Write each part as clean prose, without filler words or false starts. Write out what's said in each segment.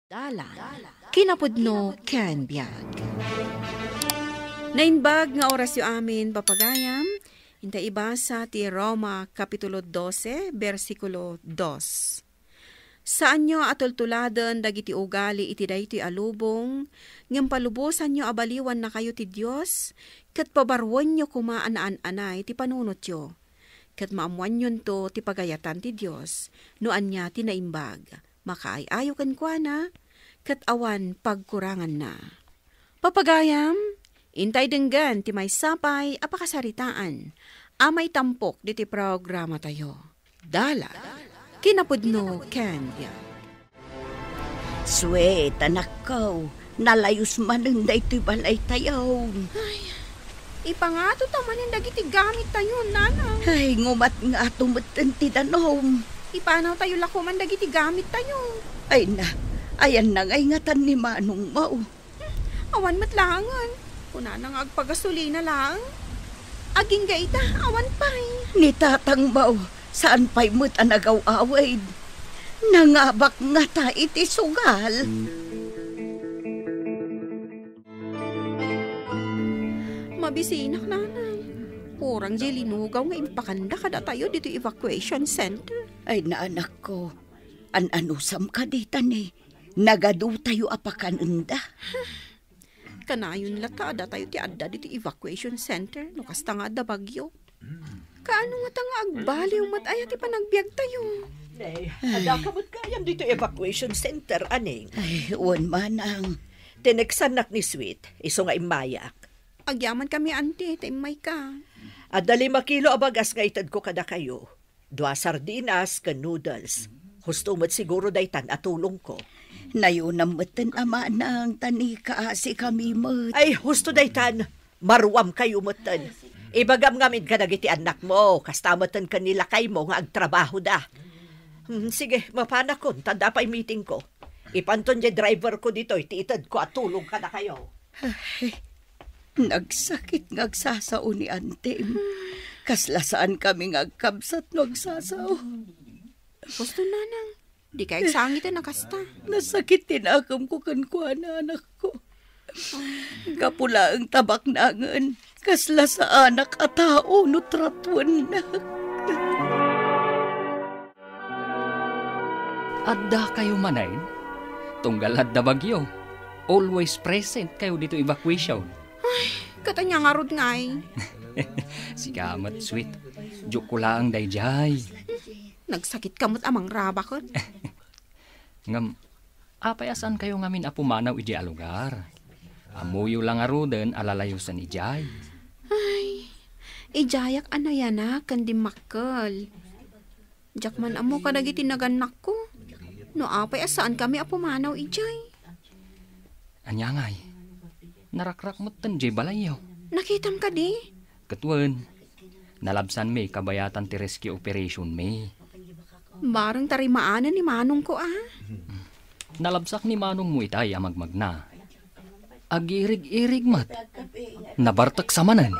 Dalan, kinapudno ken biag. Nainbag nga oras yu amin papagayam, inta ibasa ti Roma Kapitulo 12, versikulo 2. Saan nyo atultuladen dagiti ugali iti daytoy alubong, ngem palubosan nyo abaliwan na kayo ti Dios, ket pabarwan nyo kumaan-anay ti panunot yo, ket maamuan nyon to ti pagayatan ti Dios, no anya ti naimbag. Makaayayo kan kwa na, kat awan pagkurangan na. Papagayam, intay denggan ti may sapay apakasaritaan, amay tampok diti programa tayo. Dala, kinapudno ken biag. Sweet, anak ko, nalayos manunday to'y balay tayo. Ay, ipangato tamanin dagiti gamit tayo, nana. Ay, ngumat nga tumutan ti danom. Ipanaw tayo lakuman dagiti gamit tayo. Ay na, ayan na ngay ngatan ni Manong Mau. Awan matlangan. Kuna nang agpagasolina lang. Aging gaita, awan pa'y. Ni Tatang Mau, saan pa'y mo't anagaw-awid? Nangabak nga ta iti sugal. Mabisinak, nanay. Kurang di linugaw nga impakanda kada tayo dito evacuation center. Ay na anak ko, anusam ka dita ni. Nagadu tayo apakanunda. Kanayon lata ada tayo ti adda dito evacuation center. No kasta nga adda bagyo. Kaano nga ta nga agbaliw mataya ti panagbiag tayo. Ay, ada kamot kayam dito evacuation center, aning. Ay, uwan manang. Tineksanak ni Sweet, iso nga imayak. Agyaman kami ante, taimay ka. Ada 5 kilo abagas nga itad ko kada kayo. 2 sardinas ka noodles. Husto mo't siguro daytan at tulong ko. Nayunam mo't ama nang tanika si kami mo't. Ay, husto daytan. Marwam kayo mo'tan. Ibagam ngamin ka nagiti anak mo. Kastamatan ka nilakay mo nga agtrabaho da. Sige, mapanakon. Tanda pa'y meeting ko. Ipanton di driver ko dito. Itiitad ko at tulong ka na kayo. Ay, nagsakit ngagsasao ni ante. Kaslasaan kami ngagkabsat ngagsasao. Gusto nanang, di kayo sangit na kasta. Nasakit tinakam ko kankwa na anak ko. Kapula ang tabak nangan. Kasla sa anak at tao nutratwan na. Adda kayo manayin? Tunggal adda bagyo. Always present kayo dito evacuation. Katanya nga rod ngay. Sigamat, Sweet. Joke ko lang dayjay. Nagsakit kamot amang raba ko. Ngam, apayasan kayo ngamin apumanaw iji alugar. Amuyo lang arudan alalayusan ijay. Ay, ijayak anayana kandi makkel. Jakman amo ka dagiti naganak ko. No apay asaan kami apumanaw ijay. Anyangay, narakrak mo tanjay balayaw. Nakitam ka di? Katwan, nalabsan may kabayatan ti rescue operation may. Barang tarimaanan ni Manong ko Nalabsak ni Manong mo itay amagmag na. Agirig-irig mat. Nabartak sa manan.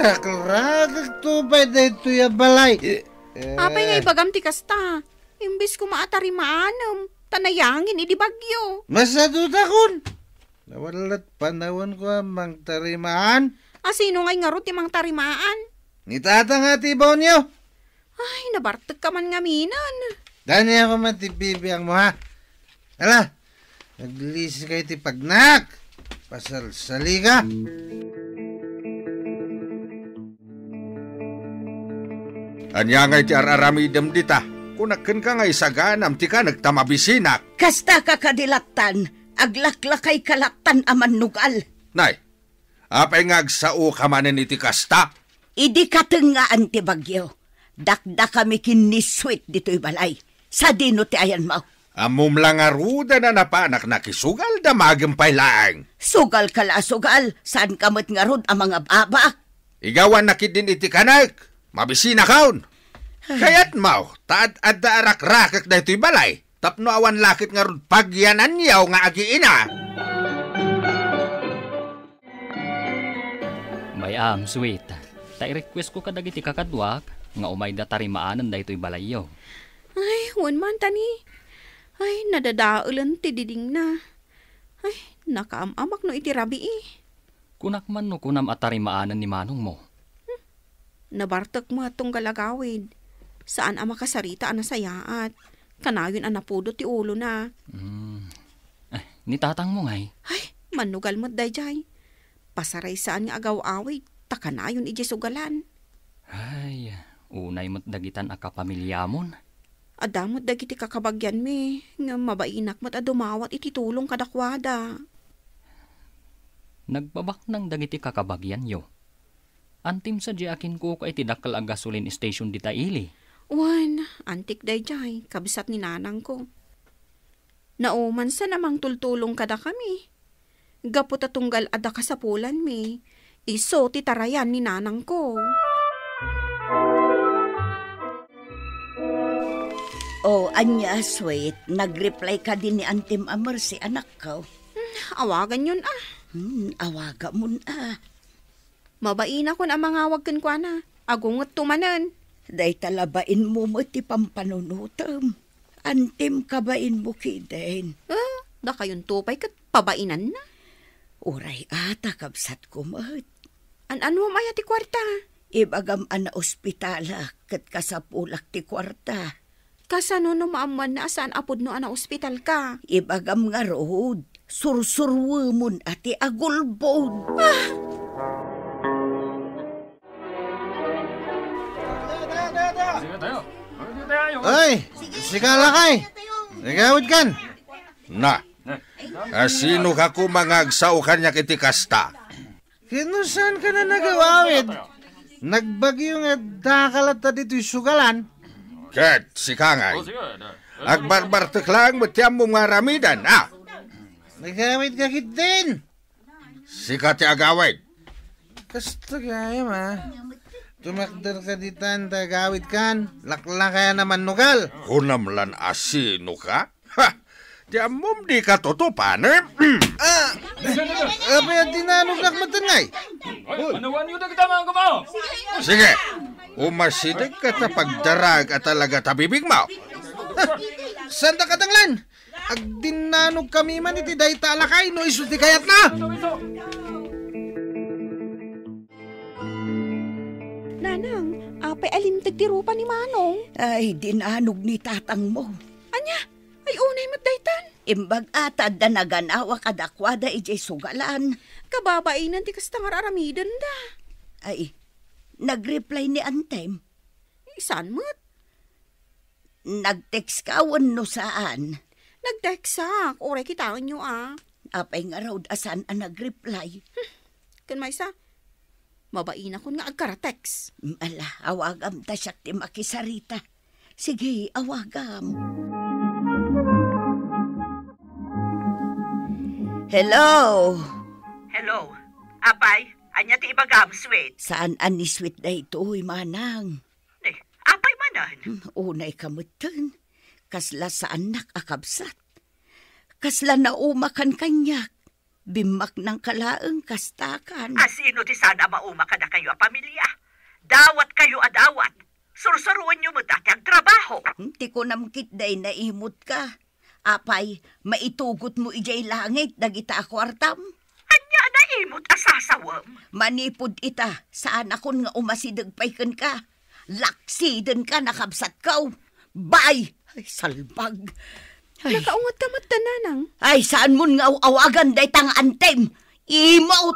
Rakal-rakal to ba dito yung balay? Apay nga ibagam ti kasta. Imbis ko maatarimaanam. Tanayangin idi bagyo. Masadot akon. Nawalat panahon ko ang tarimaan. Sino ngay nga ro ti mang tarimaan? Ni tata nga tibaw niyo. Ay, nabartag ka man nga minan. Dani ako matibibiyang mo ha. Ala, naglis kayo ti pagnak. Pasal-sali ka. Anya nga iti araramidem dita. Kunaken ka nga isaganam ti ka nagtamabisinak. Kasta ka kadilatan, aglaklakay kalatan aman nugal. Nay, apay nga agsao ka manen iti kasta. Idi katengaan ti bagyo. Dakda kami kini Sweet dito'y balay. Sa dino ti ayan mo. Amum lang aruda na napanak nakisugal da magampay laang. Sugal kala sugal, saan kamot nga rod ang mga baba? Igawan nakit din iti kanak. Mabisina kaon. Kayat mau, taad adda arak-rakak da ito'y balay. Tapno awan lakit nga rod pagyanan yaw nga agiina. May Sweet. Ta request ko kadagiti kakadwak. nga umay da tarimaanan daytoy balayo. Ay, wan man tani. Ay, nadadaulan ti diding na. Ay, nakaamamak no iti rabi eh. Kunak man no kunam at tarimaanan ni manong mo. Nabartak mo atong galagawid. Saan ang makasarita ang nasayaat? Kanayon ang napudot ti ulo na. Ni tatang mo ngay. Ay, manugal mo't dayjay. Pasaray saan nga agaw-awid, takanayon ije sugalan. Ay, unay mo't dagitan a kapamilyamon. Adamot dagiti kakabagyan mi, nga mabainak mo't adumawat iti tulong kadakwada. Nagbabak ng dagiti kakabagyan yo. Antim sa akin ko ka iti dakkel a gasoline station di Taili. Wan, antik dayjay, kabisat ni nanang ko. Nauman sa namang tultulong kada kami. Gapot atunggal ada kasapulan mi. Iso ti tarayan ni nanang ko. Oh, anya, sweet. Nag-reply ka din ni Antim Amor si anak ko. Awagan yun ah. Awaga mo na. Mabaina ko na mangawag kan kwa na. Agungot tumanan. Day talabain mo mo ti pampanunutam. Antim kabain mo kiden. Da kayon tupay kat pabainan na. Uray ata kabsat ko mat. Ano maya ti kwarta? Ibagam ana ospitala kat kasapulak ti kwarta. Kasano no maaman na asaan apod no ana ospital ka? Ibagam nga rood. Sursurwamon ati agulbod. Ay, sikalakay. Nagawid kan. Na, sino ka kumangagsaw kanya kiti kasta? Kinusan ka na nagawid? Nagbagyo nga dakalat ta dito'y sugalan. Ket, si Kangay. Agbarbartek lang matiyam mo nga ramidan, ah. Nagawid ka kit din. Sikat ti agawid. Kasta kaya ma. Tumakdar ka ditan, tagawid kan. Lakla kaya naman nugal. Hunamlan asino ka? Ha! Di amom di ka tutupan, eh? Apay at tinanog nakmatangay. Anuwan yun na kita mga kumaw! Sige, umasidig ka ta pagdarag at talaga tabibig mo. Santa katanglan. Agdinanog kami man iti day talakay no isulti kayat na. Nanang, apay alimtag ti rupa ni Manong. Ay, dinanog ni tatang mo. Anya, ay unay matdaytan. Imbag atad da naganawa kadakwada ijay sugalan. Kababainan ti kastangar aramidan da. Ay, nag-reply ni Antem. Isan mo't? Nag-text ka no saan. Nagteksak, oray kitaan nyo ah. Apay nga raw asan ang nag-reply. Kan maysa, mabaina ko nga agkaratex. Ala, awagam ta siya ti makisarita. Sige, awagam. Hello? Hello. Apay, anya ti ibagam, sweet. Saan ani sweet na ito'y manang? Apay manan. Unay kamutan. Kasla sa anak akabsat. Kasla na umakan kanyak. Bimak ng kalaang kastakan. Asino ti sana mauma ka na kayo a pamilya? Dawat kayo adawat. Sursuruan nyo mo dati ang trabaho. Ti ko namkit day na imot ka. Apay, maitugot mo ijay langit dagita akwartam. Anya na imot asasawam. Manipod ita, saan akon nga umasidagpaykan ka. Laksiden ka nakabsat kaw. Bye! Ay, salbag. Ay, Nakaungot ka mat nanang. ay saan mo nga awagan day tang Antem? Imout!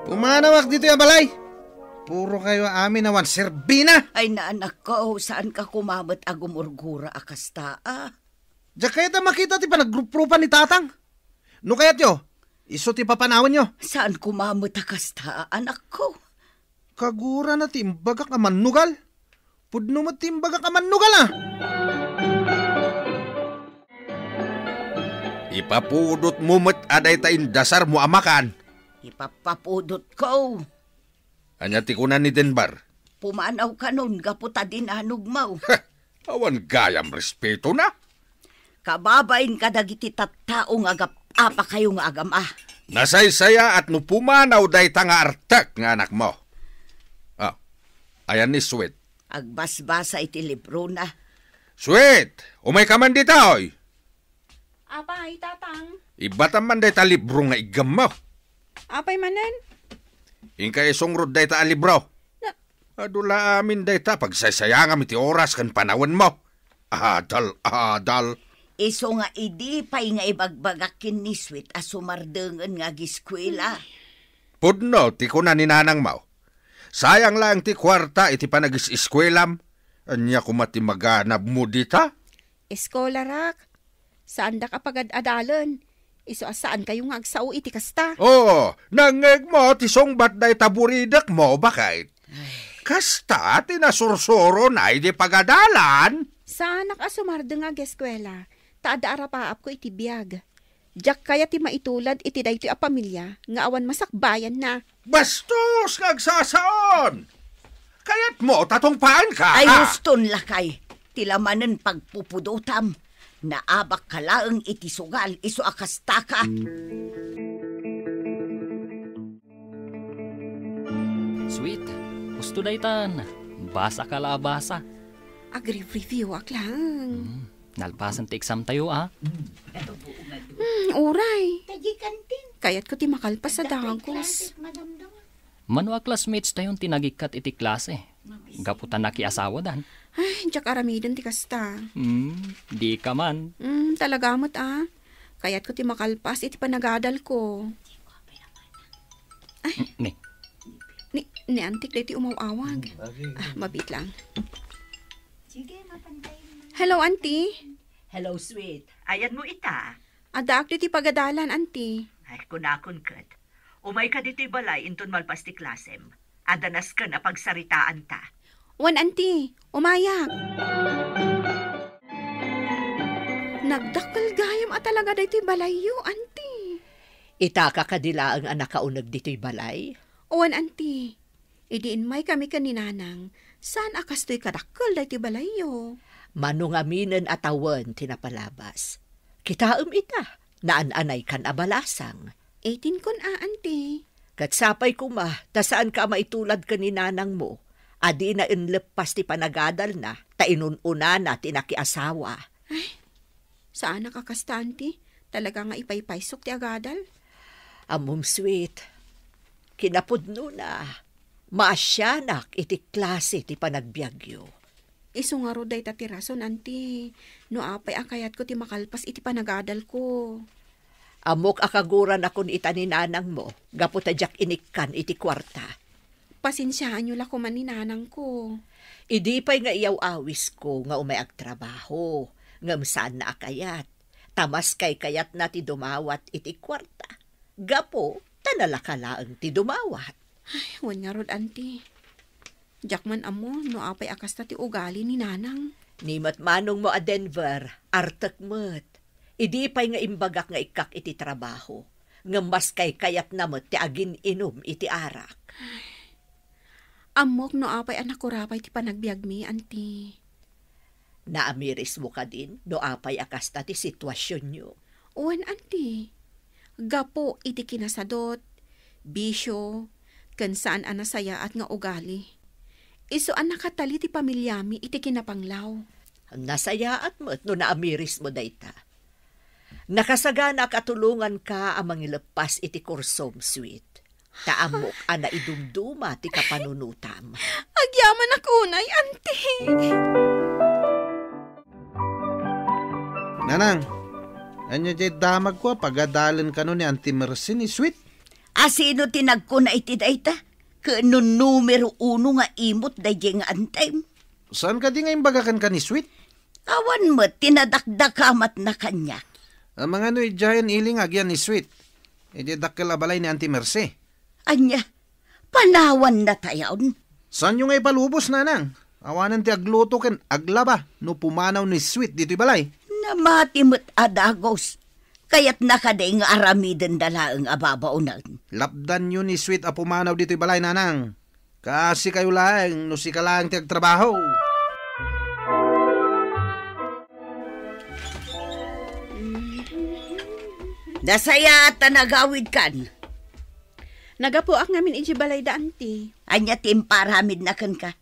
Pumanawak dito yung balay. Puro kayo amin nawan serbina. Ay naanak ko, saan ka kumamot agumurgura akasta Diyan kaya ta makita ti panaggrupan ni tatang. No kayat yo, iso ti papanawan nyo. Saan kumamot akasta anak ko? Kagura na timbaga ka manugal. Pudno mo timbaga ka manugal ah. Ipapudot mo mat aday ta indasar mo amakan. Ipapapudot ko. Anya ti kunan ni Denbar. Pumanaw ka nun, gaputa din anog mo. Ha! Awan gayam respeto na. Kababain ka dagiti tattao nga apa kayo nga agam Nasaysaya at no pumanaw day ta nga artak nga anak mo. Ayan ni Sweet. Agbasbasa iti libro na. Sweet, umay ka man dito, oy. Apay, tatang. Ibatan man day ta libro nga igam mo. Apay manan? Ingka isungrod day ta a libro. Adula amin day ta pagsaysayangan iti oras kan panawan mo. Adal. Iso nga idi pay nga ibagbagakin ni Sweet as sumardengan nga giskwela. Pudno, ti ko na ni nanang mo. Sayang lang ti kwarta iti panagis-iskwelam. Anya kumati maganab mo dita? Eskola rak. Saan da kapag adalan? Iso asaan kayo nga agsao iti kasta? Oo, nangeg mo ti songbat day taburidak mo, bakit? Kasta tinasursuro na iti pagadalan. Saan nakasumarda nga geskwela? Taada arapaap ko iti biyag. Jak kaya ti maitulad iti dayto a pamilya nga awan masakbayan na. Bastos ngagsasaon! Kayat mo, tatungpaan ka! Ay guston lakay, tilamanen pagpupudutam. Naabak kalaang iti sugal, iso akastaka. Sweet, gusto daytan. Basa ka la basa. Agri-review ak lang. Nalpasan ti exam tayo, ah. Uray. Kayat ko ti makalpas sa dagos. Manwa classmates tayon tinagikat iti klase. Gaputan na ki asawa dan. Ay, jak aramidan ti kasta. Di ka man. Talaga mo't Kayat ko ti makalpas iti panagadal ko. Ni. Ni antik day ti umawawag. Mabit lang. Hello, auntie. Hello, Sweet. Ayan mo ita. Adaak ti pagadalan, auntie. Ay, kunakon kat. Umay ka dito'y balay inton malpas ti klasem. Adanas ka na pagsaritaan ta. Wan, auntie. Umayak. Nagdakkel gayam at talaga dito'y balayo, auntie. Ita ka kadila ang anak kaunag dito'y balay? Wan, auntie. Idiin may kami kaninanang. Saan akas to'y kadakkel dito'y balayo? Manungaminan atawan tinapalabas. Kitaam ita, naan-anay kan abalasang. 18 kon auntie. Katsapay kuma, tasaan ka maitulad ka ni nanang mo. Adi na inlepas ti panagadal na, tainununa na tinakiasawa. Ay, saan nakakasta, auntie? Talaga nga ipaypaysok ti agadal? Amom, Sweet. Kinapudno na. Maasyanak iti klase ti panagbiagyo. Iso nga ro day tatirason, auntie. No apay akayat ko ti makalpas iti panagadal ko. Amok akaguran akon ita ni nanang mo. Gapo tadyak inikkan iti kwarta. Pasinsyaan nyo la ko man ni nanang ko. Idi pa'y nga iyaw awis ko nga umay agtrabaho. Ngam saan na akayat. Tamas kay kayat na ti dumawat iti kwarta. Gapo, tanalakalaang ti dumawat. Ay, wan nga rod, auntie. Jakman amo, no apay akas na ti ugali ni nanang. Nimat manong mo a Denver, artak mo't. Idi pa'y nga imbagak nga ikak iti trabaho. Ngamas kay kayat na mo't ti agin inom iti arak. Amok no apay anak ko rapay ti panagbiag mi, auntie. Naamiris mo ka din, no apay akas na ti sitwasyon nyo. Uwan, auntie. Gapo iti kinasadot, bisyo, kan saan anasaya at nga ugali. Iso an nakatali ti pamilyami iti kinapanglaw. Nasaya at mo't no naamiris mo dayta. Nakasagana katulungan ka amang ilepas iti kursom, Sweet. Taamok ana idumduma ti kapanunutam. Agyaman ako nay, auntie. Nanang, anyo jay damag ko pagadalan ka no ni Auntie Mercy ni Sweet. Asino tinagko na iti dayta? Kano numero 1 nga imot dahi nga antay. Saan ka di nga imbagakan ka ni Sweet? Awan mo, tinadakdakamat na kanya. Ang mga no giant iling agyan ni Sweet. Iti dakkel abalay ni Auntie Mercy. Anya, panawan na tayon. Saan yung ngay palubos, nanang? Awanan ti agluto ken aglaba no pumanaw ni Sweet dito'y balay. Namatimot adagos. Kaya't nakaday nga aramiden dalaang ababaunan. Lapdan yun ni Sweet a pumanaw dito'y balay, nanang. Kasi kayo lang, no si ka lang ti agtrabaho. Nasaya at nagawid kan. Nagapuak ngamin iti balay da, auntie. Anya timparamid na kan ka.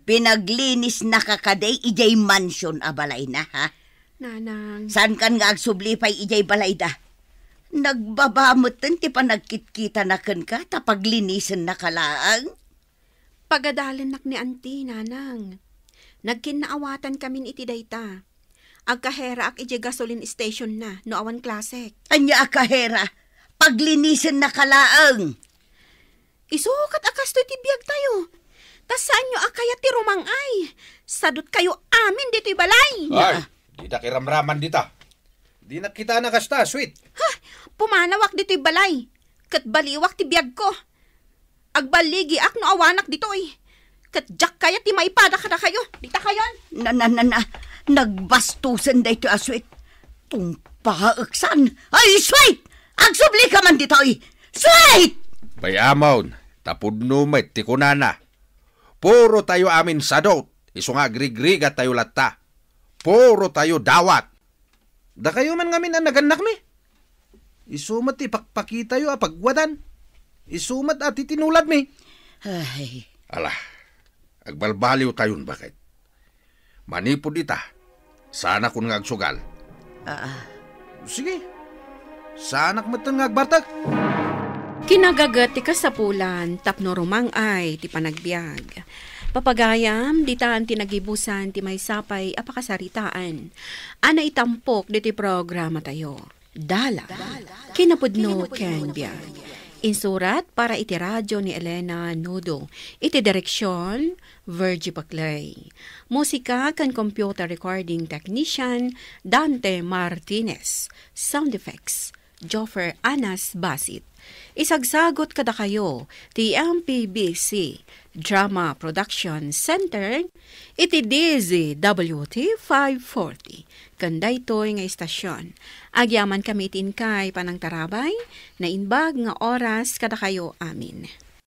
Pinaglinis na kakaday ijay mansion a balay na, ha? Nanang, Saan kan nga agsublipay ijay balay da? Nagbabamutan ti panagkitkita na kan ka tapaglinisan na kalaang? pagadalan nak ni auntie, nanang. Nagkinaawatan kami iti dayta. Agkahera ak iti gasoline station na, no awan klasek. Anya akahera, paglinisan na kalaang. Isukat akas to iti biyag tayo. Tas saan nyo akaya ti rumangay? Sadot kayo amin dito'y balay. Ay, di na kiramraman dita. Di na kita nakasta, sweet. Ha, pumanawak dito'y balay. Kat baliwak ti biyag ko. Agbaligi ak no awanak dito'y. Kat jak kaya ti maipada ka na kayo. Dita kayon. Nagbastusan da ito aswit. Tumpaaksan. Ay, sweet! Agsubli ka man dito, sweet! Bayamon, tapudno met ti kunana. Puro tayo amin sadot. Iso nga grigriga tayo latta. Puro tayo dawat. Da kayo man ngamin ang naganak mi. Isumat ti pakpakita yo apagwadan. Isumat at itinulad mi. Ay, Ala, agbalbaliw tayon bakit? Manipod ita. Sana kun nga agsugal. Sige. Sanak matang agbartag. Kinagagat ti kasapulan, tapno rumangay ti panagbiag. Papagayam, ditaan ti nagibusan ti may sapay apakasaritaan. Ana itampok diti programa tayo. Dala. Kinapudno ken biag. Insurat para iti radyo ni Elena Nudo. Iti direksyon, Virgie Paclay. Musika kan computer recording technician, Dante Martinez. Sound effects, Joffer Anas Basit. Isagsagot kada kayo ti MPBC Drama Production Center iti DZWT 540. Kanda ito'y nga istasyon. Agyaman kami itin kay panang tarabay na inbag nga oras kada kayo amin.